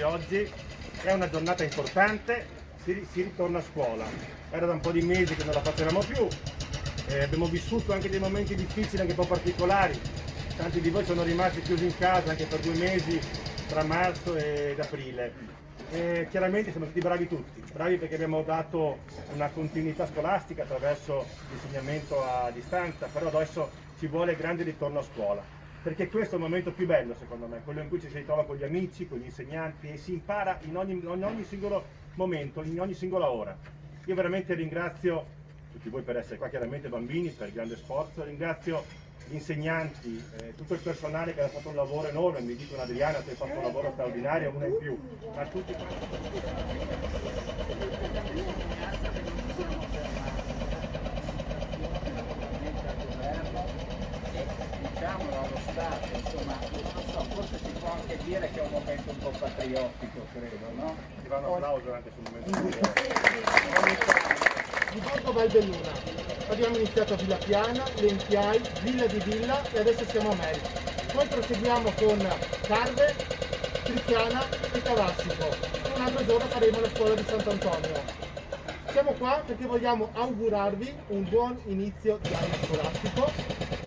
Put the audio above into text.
Oggi è una giornata importante, si ritorna a scuola. Era da un po' di mesi che non la facevamo più, abbiamo vissuto anche dei momenti difficili, anche un po' particolari. Tanti di voi sono rimasti chiusi in casa anche per 2 mesi tra marzo ed aprile. Chiaramente siamo stati bravi tutti, bravi perché abbiamo dato una continuità scolastica attraverso l'insegnamento a distanza, però adesso ci vuole il grande ritorno a scuola. Perché questo è il momento più bello secondo me, quello in cui ci si ritrova con gli amici, con gli insegnanti e si impara in ogni singolo momento, in ogni singola ora. Io veramente ringrazio tutti voi per essere qua, chiaramente bambini per il grande sforzo, ringrazio gli insegnanti, tutto il personale che ha fatto un lavoro enorme, mi dicono Adriana che hai fatto un lavoro straordinario, una in più, ma tutti diciamolo allo Stato, insomma, non so, forse si può anche dire che è un momento un po' patriottico, credo, no? ti fa un applauso anche sul momento. Di Borgo Valbelluna. Abbiamo iniziato a Villa Piana, Lempiai, Villa di Villa e adesso siamo a Mel. Poi proseguiamo con Carve, Trichiana e Cavassico. Un altro giorno faremo la scuola di Sant'Antonio. Siamo qua perché vogliamo augurarvi un buon inizio di anno scolastico